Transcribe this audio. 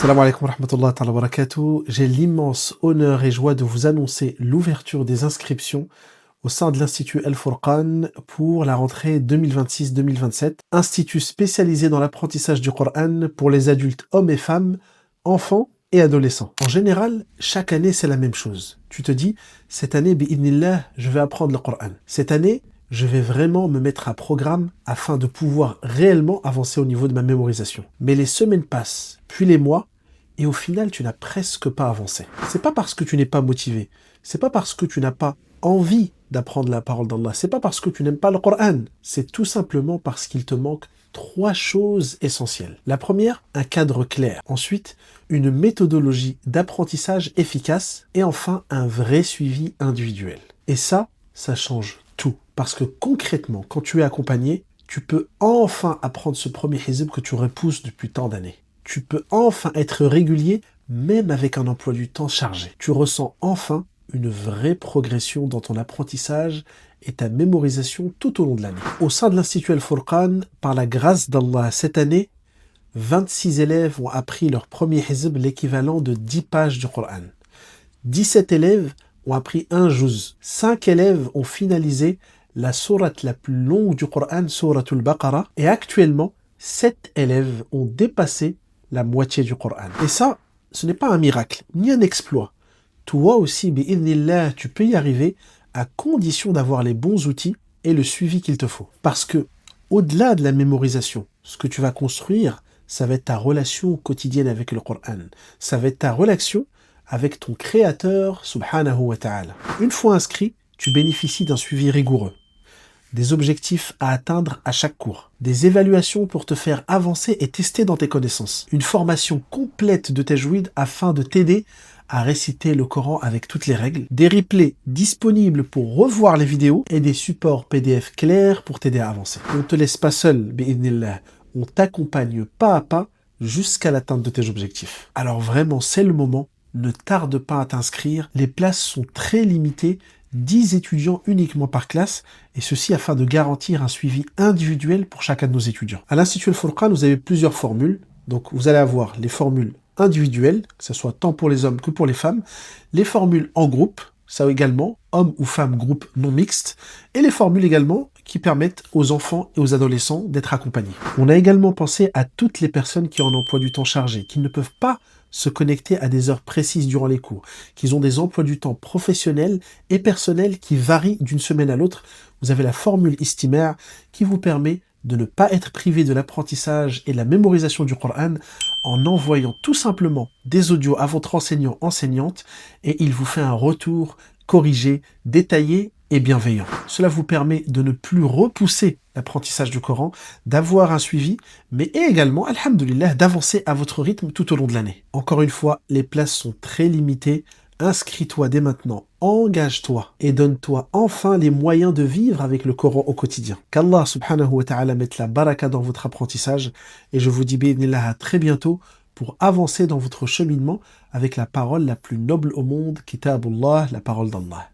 Salam alaikum wa rahmatullahi wa barakatuh. J'ai l'immense honneur et joie de vous annoncer l'ouverture des inscriptions au sein de l'Institut Al-Furqan pour la rentrée 2026-2027, institut spécialisé dans l'apprentissage du Coran pour les adultes hommes et femmes, enfants et adolescents. En général, chaque année c'est la même chose. Tu te dis, cette année, bi'idnillah, je vais apprendre le Coran. Cette année, je vais vraiment me mettre à programme afin de pouvoir réellement avancer au niveau de ma mémorisation. Mais les semaines passent, puis les mois, et au final, tu n'as presque pas avancé. C'est pas parce que tu n'es pas motivé, c'est pas parce que tu n'as pas envie d'apprendre la parole d'Allah, c'est pas parce que tu n'aimes pas le Coran, c'est tout simplement parce qu'il te manque 3 choses essentielles. La première, un cadre clair. Ensuite, une méthodologie d'apprentissage efficace. Et enfin, un vrai suivi individuel. Et ça change tout. Parce que concrètement, quand tu es accompagné, tu peux enfin apprendre ce premier hizb que tu repousses depuis tant d'années. Tu peux enfin être régulier, même avec un emploi du temps chargé. Tu ressens enfin une vraie progression dans ton apprentissage et ta mémorisation tout au long de l'année. Au sein de l'Institut Al-Furqan, par la grâce d'Allah, cette année, 26 élèves ont appris leur premier hizb, l'équivalent de 10 pages du Coran. 17 élèves ont appris un juz. 5 élèves ont finalisé la sourate la plus longue du Coran, Souratul Baqarah. Et actuellement, 7 élèves ont dépassé la moitié du Coran. Et ça, ce n'est pas un miracle, ni un exploit. Toi aussi, bi'idhnillah, tu peux y arriver à condition d'avoir les bons outils et le suivi qu'il te faut. Parce que, au-delà de la mémorisation, ce que tu vas construire, ça va être ta relation quotidienne avec le Coran. Ça va être ta relation avec ton Créateur, subhanahu wa ta'ala. Une fois inscrit, tu bénéficies d'un suivi rigoureux, des objectifs à atteindre à chaque cours, des évaluations pour te faire avancer et tester dans tes connaissances, une formation complète de tajwid afin de t'aider à réciter le Coran avec toutes les règles, des replays disponibles pour revoir les vidéos et des supports PDF clairs pour t'aider à avancer. On ne te laisse pas seul, bi'idhnillah. On t'accompagne pas à pas jusqu'à l'atteinte de tes objectifs. Alors vraiment, c'est le moment. Ne tarde pas à t'inscrire. Les places sont très limitées. 10 étudiants uniquement par classe, et ceci afin de garantir un suivi individuel pour chacun de nos étudiants. À l'Institut Al-Furqan, vous avez plusieurs formules. Donc vous allez avoir les formules individuelles, que ce soit tant pour les hommes que pour les femmes, les formules en groupe, ça également, hommes ou femmes, groupe non mixte, et les formules également qui permettent aux enfants et aux adolescents d'être accompagnés. On a également pensé à toutes les personnes qui ont un emploi du temps chargé, qui ne peuvent pas se connecter à des heures précises durant les cours, qui ont des emplois du temps professionnels et personnels qui varient d'une semaine à l'autre. Vous avez la formule Istimar qui vous permet de ne pas être privé de l'apprentissage et de la mémorisation du Coran en envoyant tout simplement des audios à votre enseignant-enseignante et il vous fait un retour corrigé, détaillé et bienveillant. Cela vous permet de ne plus repousser l'apprentissage du Coran, d'avoir un suivi, mais également, alhamdoulilah, d'avancer à votre rythme tout au long de l'année. Encore une fois, les places sont très limitées. Inscris-toi dès maintenant, engage-toi et donne-toi enfin les moyens de vivre avec le Coran au quotidien. Qu'Allah subhanahu wa ta'ala mette la baraka dans votre apprentissage et je vous dis bi'idhnillah à très bientôt pour avancer dans votre cheminement avec la parole la plus noble au monde, Kitabullah, la parole d'Allah.